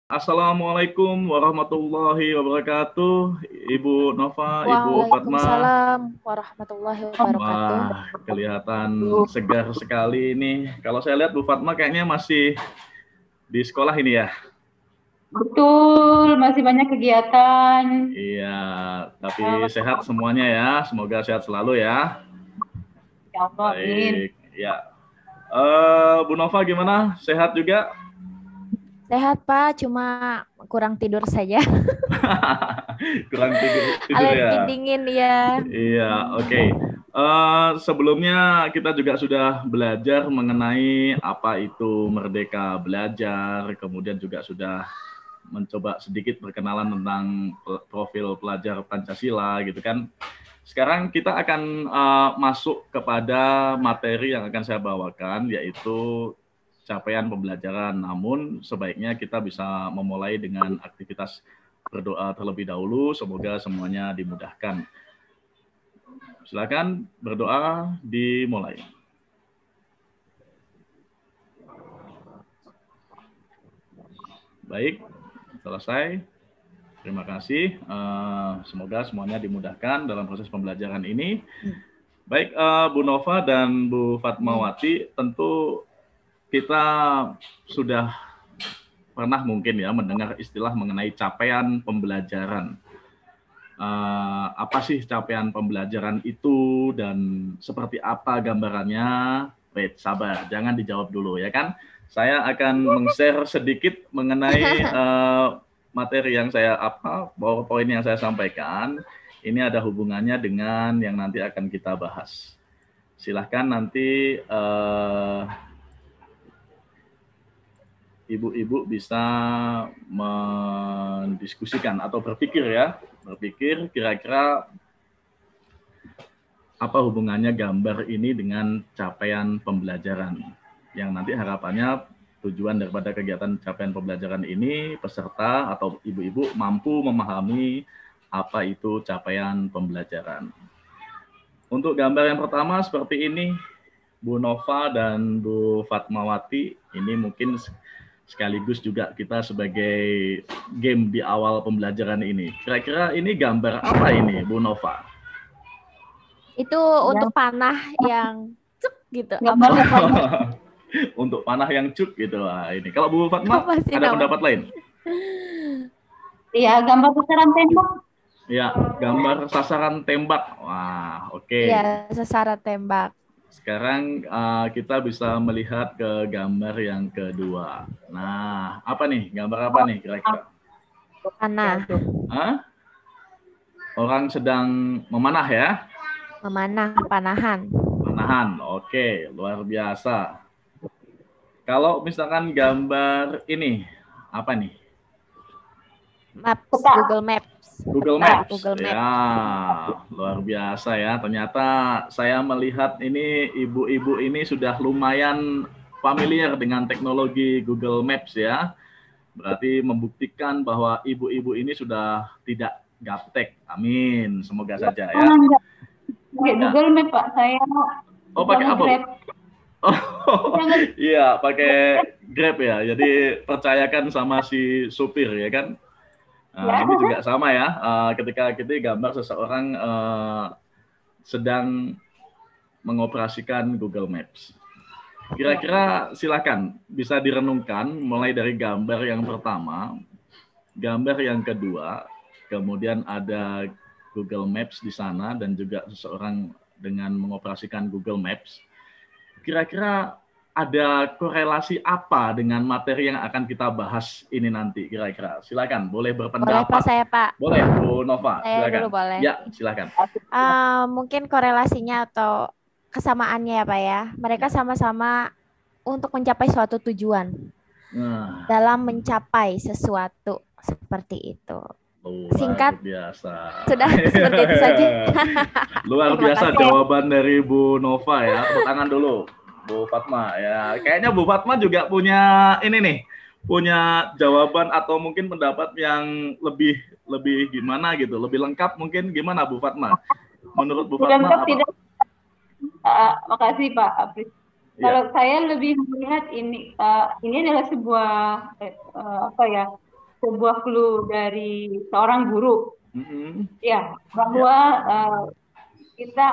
Assalamualaikum warahmatullahi wabarakatuh, Ibu Nova, Ibu Fatma. Waalaikumsalam warahmatullahi wabarakatuh. Wah, kelihatan segar sekali ini. Kalau saya lihat Bu Fatma kayaknya masih di sekolah ini ya. Betul, masih banyak kegiatan. Iya, tapi sehat semuanya ya. Semoga sehat selalu ya. Ya Allah, amin. Baik, ya. Bu Nova gimana? Sehat juga? Sehat Pak, cuma kurang tidur saja. Kurang tidur Alergi ya. dingin ya. Iya, oke. Sebelumnya kita juga sudah belajar mengenai apa itu Merdeka Belajar, kemudian juga sudah mencoba sedikit berkenalan tentang profil pelajar Pancasila gitu kan. Sekarang kita akan masuk kepada materi yang akan saya bawakan, yaitu capaian pembelajaran. Namun sebaiknya kita bisa memulai dengan aktivitas berdoa terlebih dahulu, semoga semuanya dimudahkan. Silakan berdoa dimulai. Baik, selesai. Terima kasih. Semoga semuanya dimudahkan dalam proses pembelajaran ini. Baik, Bu Nova dan Bu Fatmawati, tentu kita sudah pernah mungkin ya mendengar istilah mengenai capaian pembelajaran. Apa sih capaian pembelajaran itu dan seperti apa gambarannya? Wait, sabar, jangan dijawab dulu ya kan. Saya akan meng-share sedikit mengenai materi yang PowerPoint yang saya sampaikan. Ini ada hubungannya dengan yang nanti akan kita bahas. Silahkan nanti ibu-ibu bisa mendiskusikan atau berpikir kira-kira apa hubungannya gambar ini dengan capaian pembelajaran, yang nanti harapannya tujuan daripada kegiatan capaian pembelajaran ini peserta atau ibu-ibu mampu memahami apa itu capaian pembelajaran. Untuk gambar yang pertama seperti ini, Bu Nova dan Bu Fatmawati, ini mungkin sekaligus juga kita sebagai game di awal pembelajaran ini. Kira-kira ini gambar apa ini, Bu Nova? Itu untuk panah yang cuk gitu. Untuk panah yang cuk gitu. Wah, ini. Kalau Bu Fatma ada pendapat lain? Iya, gambar sasaran tembak. Ya, gambar sasaran tembak. Wah, oke. Iya, sasaran tembak. Sekarang kita bisa melihat ke gambar yang kedua. Nah, apa nih? Gambar apa nih kira-kira? Panah. Hah? Orang sedang memanah ya? Memanah, panahan. Panahan, oke, luar biasa. Kalau misalkan gambar ini, apa nih? Maps, Google Maps. Google Maps. Google Maps. Ya, luar biasa ya. Ternyata saya melihat ini ibu-ibu ini sudah lumayan familiar dengan teknologi Google Maps ya. Berarti membuktikan bahwa ibu-ibu ini sudah tidak gaptek. Amin. Semoga saja ya. Pakai Google Map, Pak. Saya pakai apa? Iya, pakai Grab ya. Jadi percayakan sama si supir ya kan. Nah, ini juga sama ya. Ketika kita gambar seseorang sedang mengoperasikan Google Maps. Kira-kira silakan bisa direnungkan mulai dari gambar yang pertama, gambar yang kedua, kemudian ada Google Maps di sana dan juga seseorang dengan mengoperasikan Google Maps. Kira-kira ada korelasi apa dengan materi yang akan kita bahas ini nanti kira-kira? Silakan, boleh berpendapat. Boleh Pak, saya Pak. Boleh, Bu Nova. Saya silakan. Dulu boleh. Ya, silakan. Mungkin korelasinya atau kesamaannya ya Pak ya. Mereka sama-sama untuk mencapai suatu tujuan. Dalam mencapai sesuatu seperti itu. Singkat, biasa. Sudah seperti itu saja. Luar biasa jawaban dari Bu Nova ya. Tepuk tangan dulu, Bu Fatma ya. Kayaknya Bu Fatma juga punya ini nih, punya jawaban atau mungkin pendapat yang lebih gimana gitu, lebih lengkap mungkin. Gimana Bu Fatma? Menurut Bu Fatma apa? Tidak. Makasih Pak Apris. Kalau saya lebih melihat ini adalah sebuah sebuah clue dari seorang guru, ya, bahwa kita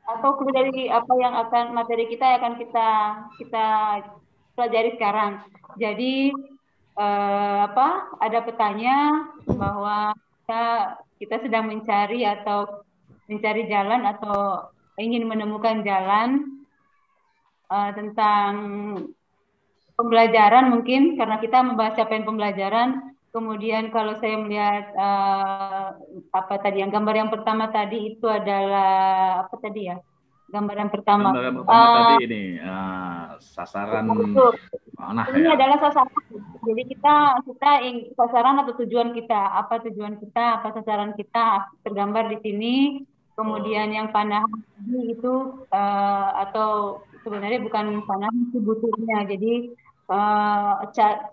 atau clue dari apa yang akan materi kita yang akan kita pelajari sekarang. Jadi ada petanya bahwa kita sedang mencari jalan atau ingin menemukan jalan tentang pembelajaran, mungkin karena kita membahas capaian pembelajaran. Kemudian kalau saya melihat yang gambar yang pertama tadi itu adalah apa tadi ya? Gambar yang pertama. Gambar yang pertama tadi ini sasaran panah ini ya. adalah sasaran. Jadi kita sasaran atau tujuan kita, apa tujuan kita, apa sasaran kita tergambar di sini. Kemudian yang panah itu atau sebenarnya bukan panah, itu butuhnya. Jadi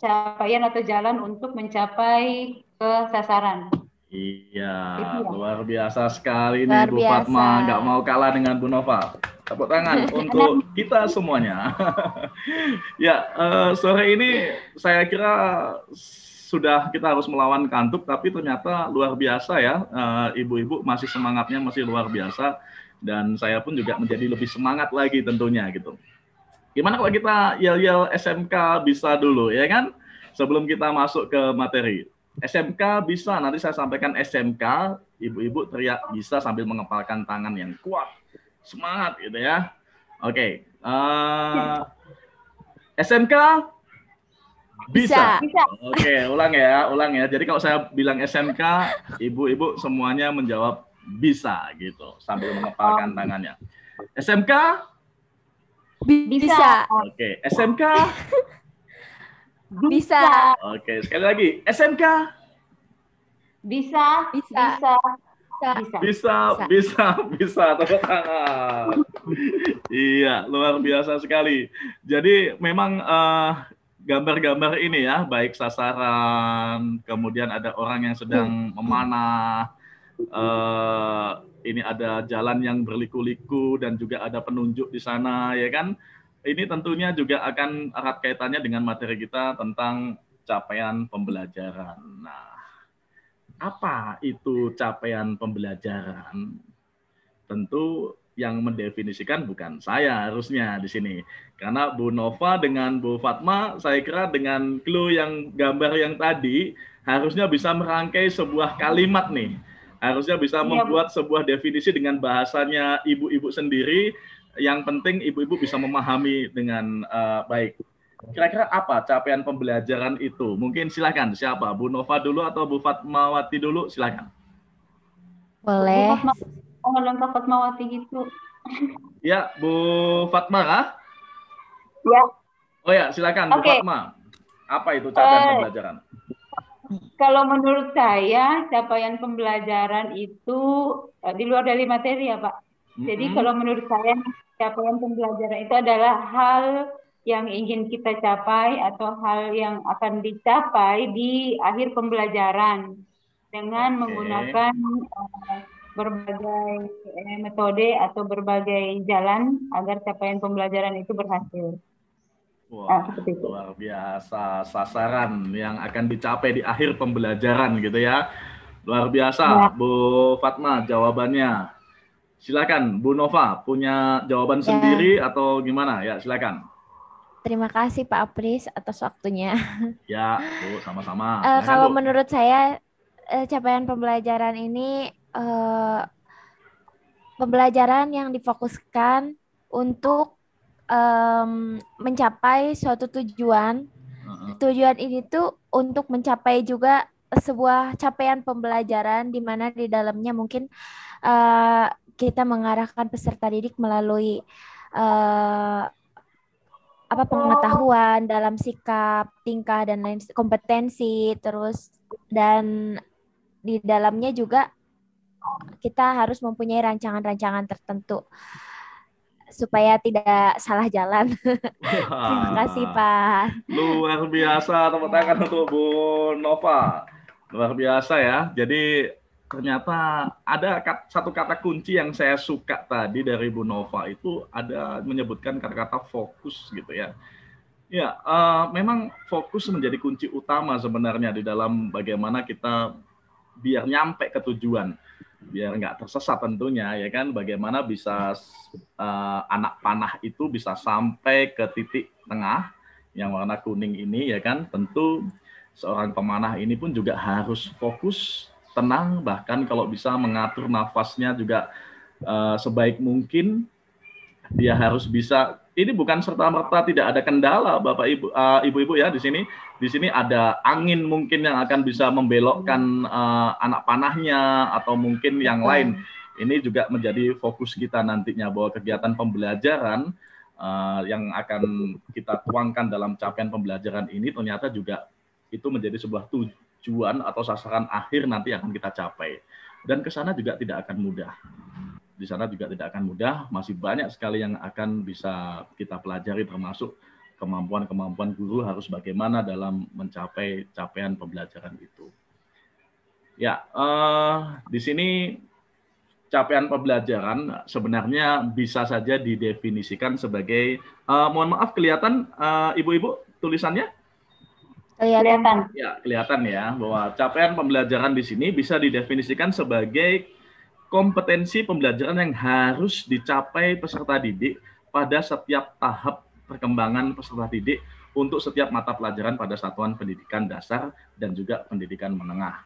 capaian atau jalan untuk mencapai ke sasaran. Iya, ya? luar biasa sekali nih Bu Fatma, nggak mau kalah dengan Bu Nova. Tepuk tangan untuk kita semuanya. Ya, sore ini saya kira sudah kita harus melawan kantuk, tapi ternyata luar biasa ya, ibu-ibu masih semangatnya masih luar biasa, dan saya pun juga menjadi lebih semangat lagi tentunya gitu. Gimana kalau kita yel-yel SMK bisa dulu, ya kan? Sebelum kita masuk ke materi. SMK bisa, nanti saya sampaikan SMK, ibu-ibu teriak bisa sambil mengepalkan tangan yang kuat. Semangat gitu ya. Oke. SMK bisa. Oke, ulang ya. Jadi kalau saya bilang SMK, ibu-ibu semuanya menjawab bisa gitu, sambil mengepalkan tangannya. SMK bisa. Oke, SMK bisa. Oke, sekali lagi. SMK bisa. Tepuk tangan. Iya, luar biasa sekali. Jadi memang gambar-gambar ini ya, baik sasaran, kemudian ada orang yang sedang memanah, ini ada jalan yang berliku-liku dan juga ada penunjuk di sana, ya kan? Ini tentunya juga akan erat kaitannya dengan materi kita tentang capaian pembelajaran. Nah, apa itu capaian pembelajaran? Tentu yang mendefinisikan bukan saya harusnya di sini. Karena Bu Nova dengan Bu Fatma, saya kira dengan clue yang gambar yang tadi, harusnya bisa merangkai sebuah kalimat nih. Harusnya bisa membuat sebuah definisi dengan bahasanya ibu-ibu sendiri. Yang penting ibu-ibu bisa memahami dengan baik. Kira-kira apa capaian pembelajaran itu? Mungkin silakan, siapa? Bu Nova dulu atau Bu Fatmawati dulu? Silakan. Boleh. Lengkap Fatmawati gitu. Ya, Bu Fatma kah? Ya. Oh ya, silakan Bu Fatma. Apa itu capaian pembelajaran? Kalau menurut saya, capaian pembelajaran itu di luar dari materi ya Pak. Jadi kalau menurut saya, capaian pembelajaran itu adalah hal yang ingin kita capai atau hal yang akan dicapai di akhir pembelajaran dengan menggunakan berbagai metode atau berbagai jalan agar capaian pembelajaran itu berhasil. Wah, luar biasa, sasaran yang akan dicapai di akhir pembelajaran gitu ya. Luar biasa, Bu Fatma jawabannya. Silakan, Bu Nova punya jawaban sendiri atau gimana? Ya, silakan. Terima kasih Pak Apris atas waktunya. Ya, Bu, sama-sama. Kalau menurut saya, capaian pembelajaran ini pembelajaran yang difokuskan untuk mencapai suatu tujuan. Tujuan ini tuh untuk mencapai juga sebuah capaian pembelajaran di mana di dalamnya mungkin kita mengarahkan peserta didik melalui pengetahuan dalam sikap, tingkah dan lain kompetensi, terus dan di dalamnya juga kita harus mempunyai rancangan-rancangan tertentu supaya tidak salah jalan. Terima kasih Pak. Luar biasa, tepuk tangan untuk Bu Nova. Luar biasa ya. Jadi ternyata ada satu kata kunci yang saya suka tadi dari Bu Nova itu ada menyebutkan kata-kata fokus gitu ya. Ya, memang fokus menjadi kunci utama sebenarnya di dalam bagaimana kita biar nyampe ke tujuan, biar nggak tersesat tentunya, ya kan? Bagaimana bisa anak panah itu bisa sampai ke titik tengah yang warna kuning ini, ya kan? Tentu seorang pemanah ini pun juga harus fokus, tenang, bahkan kalau bisa mengatur nafasnya juga sebaik mungkin. Dia harus bisa, ini bukan serta-merta tidak ada kendala Bapak Ibu, Ibu-ibu ya di sini. Di sini ada angin mungkin yang akan bisa membelokkan anak panahnya atau mungkin yang lain. Ini juga menjadi fokus kita nantinya bahwa kegiatan pembelajaran yang akan kita tuangkan dalam capaian pembelajaran ini ternyata juga itu menjadi sebuah tujuan atau sasaran akhir nanti akan kita capai. Dan ke sana juga tidak akan mudah. Di sana juga tidak akan mudah, masih banyak sekali yang akan bisa kita pelajari, termasuk kemampuan-kemampuan guru harus bagaimana dalam mencapai capaian pembelajaran itu. Ya, di sini capaian pembelajaran sebenarnya bisa saja didefinisikan sebagai, mohon maaf kelihatan Ibu-ibu tulisannya? Kelihatan. Ya, kelihatan ya, bahwa capaian pembelajaran di sini bisa didefinisikan sebagai kompetensi pembelajaran yang harus dicapai peserta didik pada setiap tahap perkembangan peserta didik untuk setiap mata pelajaran pada satuan pendidikan dasar dan juga pendidikan menengah.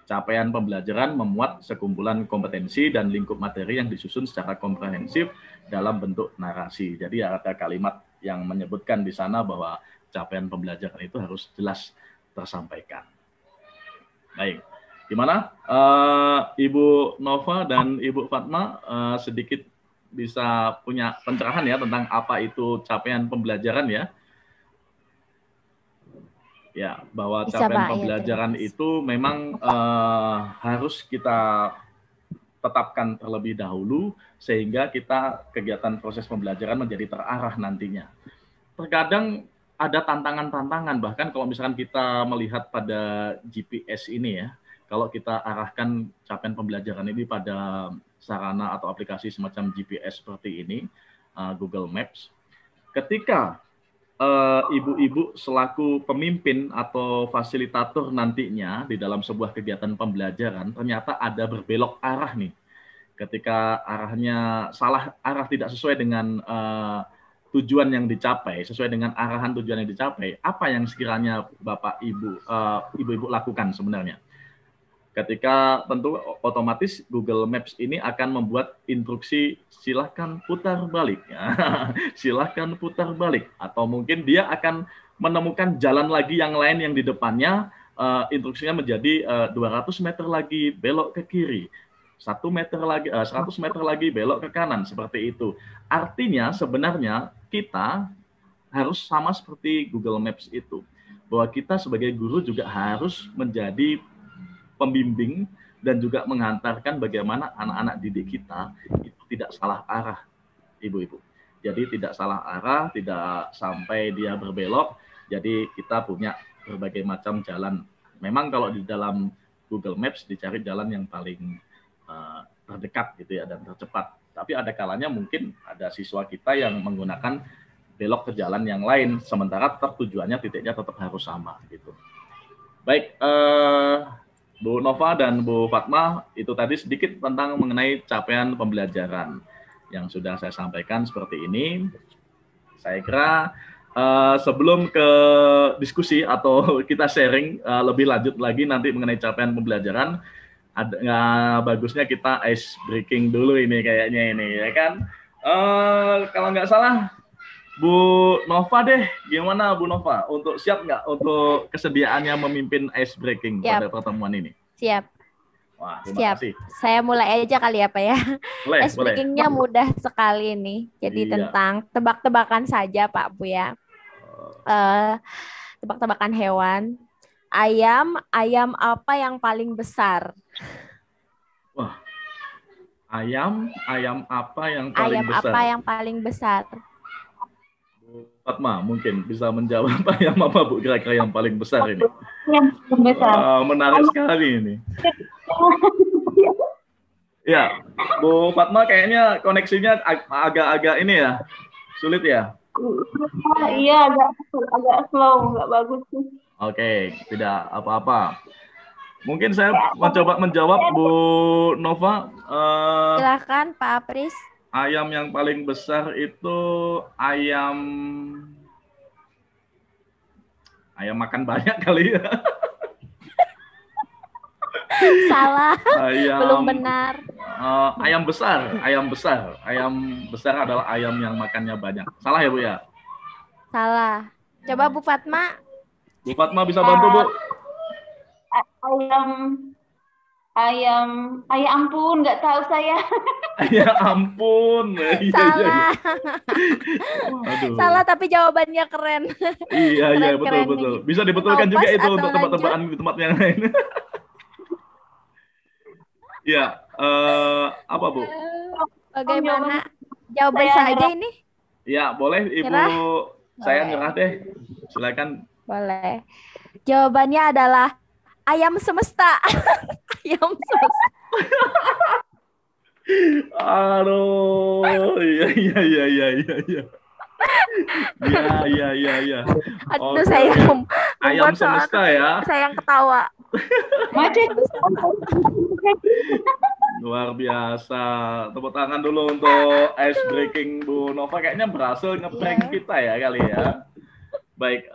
Capaian pembelajaran memuat sekumpulan kompetensi dan lingkup materi yang disusun secara komprehensif dalam bentuk narasi. Jadi ada kalimat yang menyebutkan di sana bahwa capaian pembelajaran itu harus jelas tersampaikan. Baik. Gimana Ibu Nova dan Ibu Fatma sedikit bisa punya pencerahan ya tentang apa itu capaian pembelajaran ya? Ya, bahwa capaian pembelajaran itu memang harus kita tetapkan terlebih dahulu sehingga kita kegiatan proses pembelajaran menjadi terarah nantinya. Terkadang ada tantangan-tantangan, bahkan kalau misalkan kita melihat pada GPS ini ya, kalau kita arahkan capaian pembelajaran ini pada sarana atau aplikasi semacam GPS seperti ini, Google Maps, ketika ibu-ibu selaku pemimpin atau fasilitator nantinya di dalam sebuah kegiatan pembelajaran, ternyata ada berbelok arah nih. Ketika arahnya salah arah, tidak sesuai dengan tujuan yang dicapai, sesuai dengan arahan tujuan yang dicapai, apa yang sekiranya Bapak Ibu, ibu-ibu lakukan sebenarnya? Ketika tentu otomatis Google Maps ini akan membuat instruksi silahkan putar balik, silahkan putar balik, atau mungkin dia akan menemukan jalan lagi yang lain yang di depannya, instruksinya menjadi 200 meter lagi belok ke kiri, 100 meter lagi belok ke kanan, seperti itu. Artinya sebenarnya kita harus sama seperti Google Maps itu, bahwa kita sebagai guru juga harus menjadi pembimbing dan juga menghantarkan bagaimana anak-anak didik kita itu tidak salah arah, ibu-ibu. Jadi tidak salah arah, tidak sampai dia berbelok. Jadi kita punya berbagai macam jalan. Memang kalau di dalam Google Maps dicari jalan yang paling terdekat gitu ya dan tercepat. Tapi ada kalanya mungkin ada siswa kita yang menggunakan belok ke jalan yang lain, sementara tujuannya titiknya tetap harus sama gitu. Baik, Bu Nova dan Bu Fatma, itu tadi sedikit tentang mengenai capaian pembelajaran yang sudah saya sampaikan seperti ini. Saya kira sebelum ke diskusi atau kita sharing lebih lanjut lagi nanti mengenai capaian pembelajaran, bagusnya kita ice breaking dulu ini kayaknya ini ya kan. Kalau nggak salah Bu Nova deh, gimana Bu Nova? Untuk siap nggak untuk kesediaannya memimpin ice breaking pada pertemuan ini? Siap. Wah, terima kasih. Saya mulai aja kali ya Pak ya. Ice breaking-nya mudah sekali nih. Jadi tentang tebak-tebakan saja Pak Bu ya. Tebak-tebakan hewan. Ayam apa yang paling besar? Wah, ayam apa yang paling besar? Ayam apa yang paling besar? Fatma mungkin bisa menjawab ayam apa Bu kira-kira yang paling besar ini? Yang paling besar. Menarik sekali ini. Ya, Bu Fatma kayaknya koneksinya agak-agak ini ya, sulit ya. Iya, agak slow, nggak bagus sih. Oke, tidak apa-apa. Mungkin saya mencoba menjawab Bu Nova. Silakan Pak Apris. Ayam yang paling besar itu ayam makan banyak kali ya. Salah. Ayam, belum benar. Ayam besar adalah ayam yang makannya banyak. Salah ya Bu ya? Salah. Coba Bu Fatma. Bu Fatma bisa bantu Bu? Ayam ampun, nggak tahu saya. Ya ampun. Salah. Aduh. Salah, tapi jawabannya keren. Iya, betul. Bisa dibetulkan juga itu untuk tebak-tebakan di tempat yang lain. Iya, apa Bu? Bagaimana? Jawaban saja ini? Ya, boleh Ibu. Nyerah? Saya nyerah deh. Silakan. Boleh. Jawabannya adalah ayam semesta. Ayam semesta. Aduh, iya. Iya. Aduh, sayang. Ayam semesta ya. Sayang ketawa. Luar biasa. Tepuk tangan dulu untuk ice breaking Bu Nova. Kayaknya berhasil nge-prank kita ya kali ya. Baik,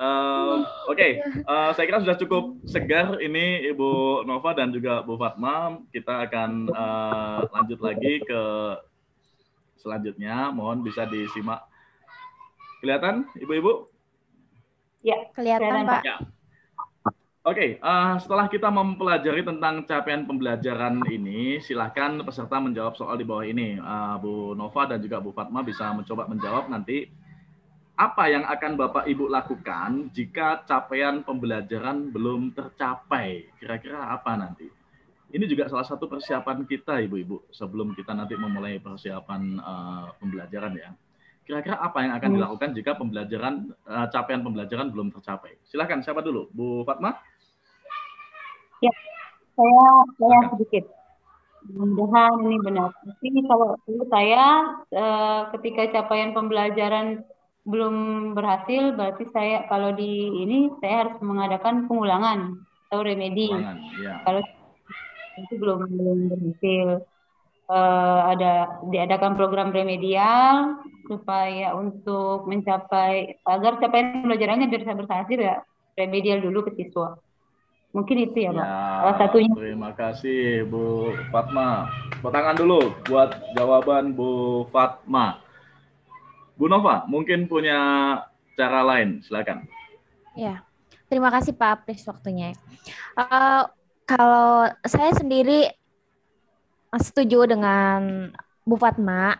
oke. Saya kira sudah cukup segar ini Ibu Nova dan juga Bu Fatma. Kita akan lanjut lagi ke selanjutnya. Mohon bisa disimak. Kelihatan, Ibu-Ibu? Ya, kelihatan Pak. Ya. Oke, setelah kita mempelajari tentang capaian pembelajaran ini, silahkan peserta menjawab soal di bawah ini. Bu Nova dan juga Bu Fatma bisa mencoba menjawab nanti. Apa yang akan Bapak Ibu lakukan jika capaian pembelajaran belum tercapai? Kira-kira apa nanti? Ini juga salah satu persiapan kita, Ibu-Ibu, sebelum kita nanti memulai persiapan pembelajaran ya. Kira-kira apa yang akan dilakukan jika capaian pembelajaran belum tercapai? Silakan, siapa dulu? Bu Fatma? Ya, saya sedikit. Mudah-mudahan ini benar. Tapi kalau saya ketika capaian pembelajaran belum berhasil, berarti saya kalau di ini saya harus mengadakan pengulangan atau remedi. Ya. Kalau itu belum berhasil, diadakan program remedial supaya untuk mencapai agar capaian pembelajarannya bisa berhasil ya, remedial dulu ke siswa. Mungkin itu ya, Pak. Salah satunya. Terima kasih Bu Fatma. Tangan dulu buat jawaban Bu Fatma. Bu Nova, mungkin punya cara lain, silakan. Ya, terima kasih Pak Apris waktunya. Kalau saya sendiri setuju dengan Bu Fatma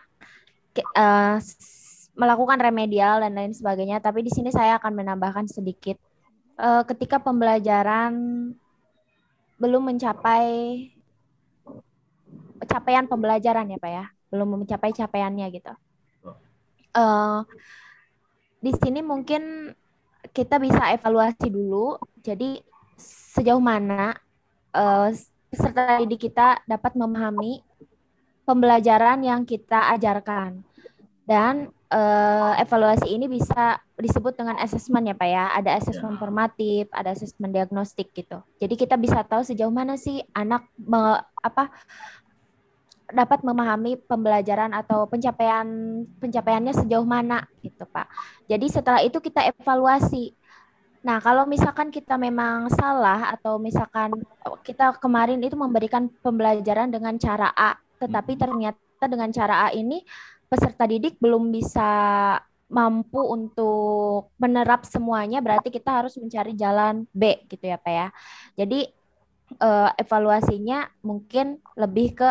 melakukan remedial dan lain sebagainya, tapi di sini saya akan menambahkan sedikit. Ketika pembelajaran belum mencapai capaian pembelajaran ya Pak ya, belum mencapai capaiannya gitu. Di sini mungkin kita bisa evaluasi dulu. Jadi sejauh mana peserta didik kita dapat memahami pembelajaran yang kita ajarkan. Dan evaluasi ini bisa disebut dengan asesmen ya Pak ya. Ada asesmen formatif, ada asesmen diagnostik gitu. Jadi kita bisa tahu sejauh mana sih anak dapat memahami pembelajaran atau pencapaiannya sejauh mana gitu Pak. Jadi setelah itu kita evaluasi. Nah, kalau misalkan kita memang salah atau misalkan kita kemarin itu memberikan pembelajaran dengan cara A, tetapi ternyata dengan cara A ini peserta didik belum bisa mampu untuk menerap semuanya, berarti kita harus mencari jalan B gitu ya Pak ya. Jadi evaluasinya mungkin lebih ke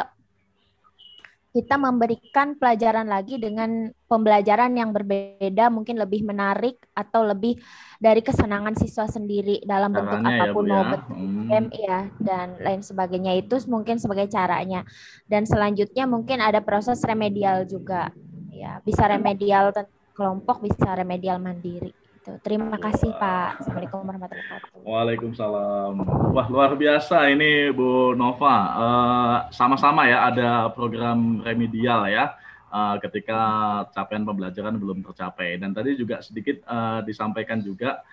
kita memberikan pelajaran lagi dengan pembelajaran yang berbeda, mungkin lebih menarik atau lebih dari kesenangan siswa sendiri dalam bentuk apapun, mau bentuk game ya dan lain sebagainya, itu mungkin sebagai caranya. Dan selanjutnya mungkin ada proses remedial juga, ya bisa remedial kelompok, bisa remedial mandiri. Terima kasih Pak. Assalamualaikum warahmatullahi wabarakatuh. Waalaikumsalam. Wah, luar biasa ini Bu Nova. Sama-sama ya ada program remedial ya. ketika capaian pembelajaran belum tercapai. Dan tadi juga sedikit disampaikan juga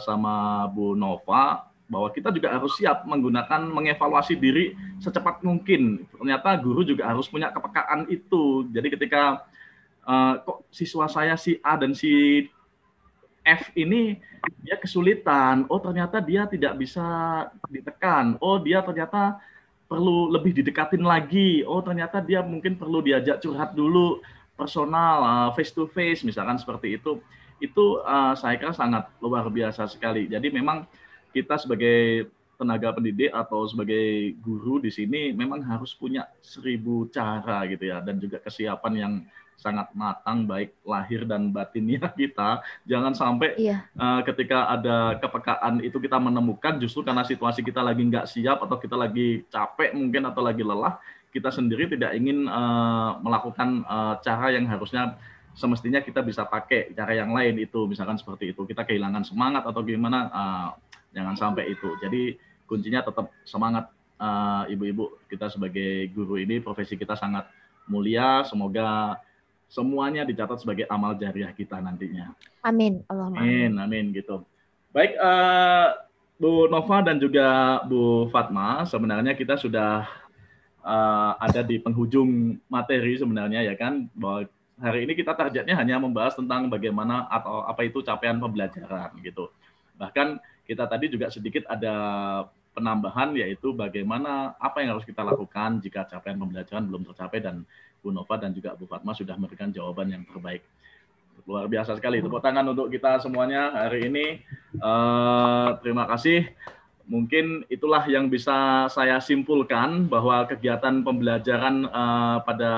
sama Bu Nova bahwa kita juga harus siap mengevaluasi diri secepat mungkin. Ternyata guru juga harus punya kepekaan itu. Jadi ketika kok siswa saya si A dan si F ini dia kesulitan, oh ternyata dia tidak bisa ditekan, oh dia ternyata perlu lebih didekatin lagi, oh ternyata dia mungkin perlu diajak curhat dulu personal, face to face misalkan seperti itu saya kira sangat luar biasa sekali. Jadi memang kita sebagai tenaga pendidik atau sebagai guru di sini memang harus punya 1000 cara gitu ya, dan juga kesiapan yang sangat matang baik lahir dan batinnya kita. Jangan sampai ketika ada kepekaan itu kita menemukan justru karena situasi kita lagi nggak siap atau kita lagi capek mungkin atau lagi lelah, kita sendiri tidak ingin melakukan cara yang harusnya semestinya kita bisa pakai cara yang lain itu, misalkan seperti itu. Kita kehilangan semangat atau gimana, jangan sampai itu. Jadi kuncinya tetap semangat ibu-ibu. Kita sebagai guru ini profesi kita sangat mulia, semoga semuanya dicatat sebagai amal jariah kita nantinya. Amin. Allahumma amin. Amin gitu. Baik, Bu Nova dan juga Bu Fatma, sebenarnya kita sudah ada di penghujung materi sebenarnya ya kan, bahwa hari ini kita targetnya hanya membahas tentang bagaimana atau apa itu capaian pembelajaran gitu. Bahkan kita tadi juga sedikit ada penambahan, yaitu bagaimana apa yang harus kita lakukan jika capaian pembelajaran belum tercapai, dan Bu Nova dan juga Bu Fatma sudah memberikan jawaban yang terbaik. Luar biasa sekali. Tepuk tangan untuk kita semuanya hari ini. Terima kasih. Mungkin itulah yang bisa saya simpulkan, bahwa kegiatan pembelajaran pada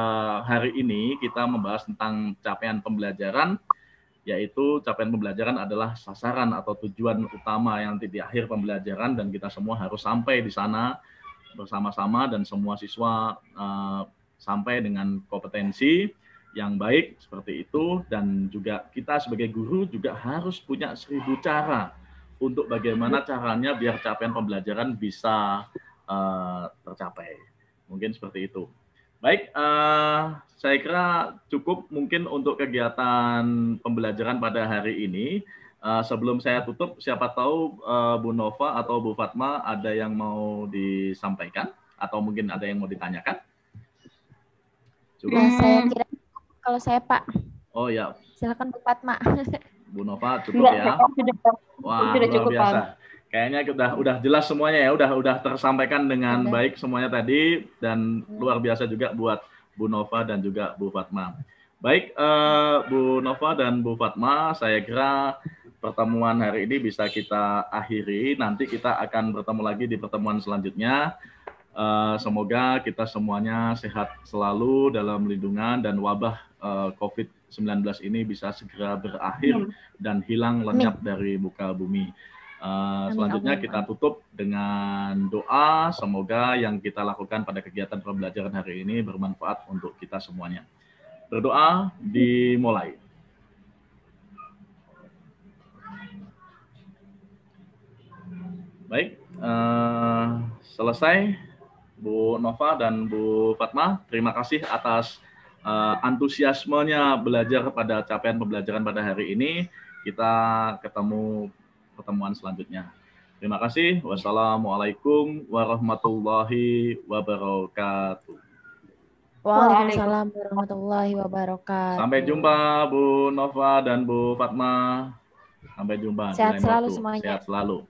hari ini kita membahas tentang capaian pembelajaran, yaitu capaian pembelajaran adalah sasaran atau tujuan utama yang nanti di akhir pembelajaran, dan kita semua harus sampai di sana bersama-sama dan semua siswa sampai dengan kompetensi yang baik seperti itu. Dan juga kita sebagai guru juga harus punya 1000 cara untuk bagaimana caranya biar capaian pembelajaran bisa tercapai. Mungkin seperti itu. Baik, saya kira cukup mungkin untuk kegiatan pembelajaran pada hari ini. Sebelum saya tutup, siapa tahu Bu Nova atau Bu Fatma ada yang mau disampaikan atau mungkin ada yang mau ditanyakan? Saya kira kalau saya Pak. Oh ya. Silakan Bu Fatma. Bu Nova cukup ya. Wah, luar biasa. Kayaknya udah jelas semuanya ya, udah tersampaikan dengan baik semuanya tadi, dan luar biasa juga buat Bu Nova dan juga Bu Fatma. Baik, Bu Nova dan Bu Fatma, saya kira pertemuan hari ini bisa kita akhiri. Nanti kita akan bertemu lagi di pertemuan selanjutnya. Semoga kita semuanya sehat selalu dalam lindungan, dan wabah COVID-19 ini bisa segera berakhir dan hilang lenyap dari muka bumi. Selanjutnya kita tutup dengan doa, semoga yang kita lakukan pada kegiatan pembelajaran hari ini bermanfaat untuk kita semuanya. Berdoa dimulai. Baik, selesai Bu Nova dan Bu Fatma. Terima kasih atas antusiasmenya belajar pada capaian pembelajaran pada hari ini. Kita ketemu pertemuan selanjutnya. Terima kasih. Wassalamualaikum warahmatullahi wabarakatuh. Waalaikumsalam warahmatullahi wabarakatuh. Sampai jumpa Bu Nova dan Bu Fatma. Sampai jumpa. Sehat selalu semuanya. Sehat selalu.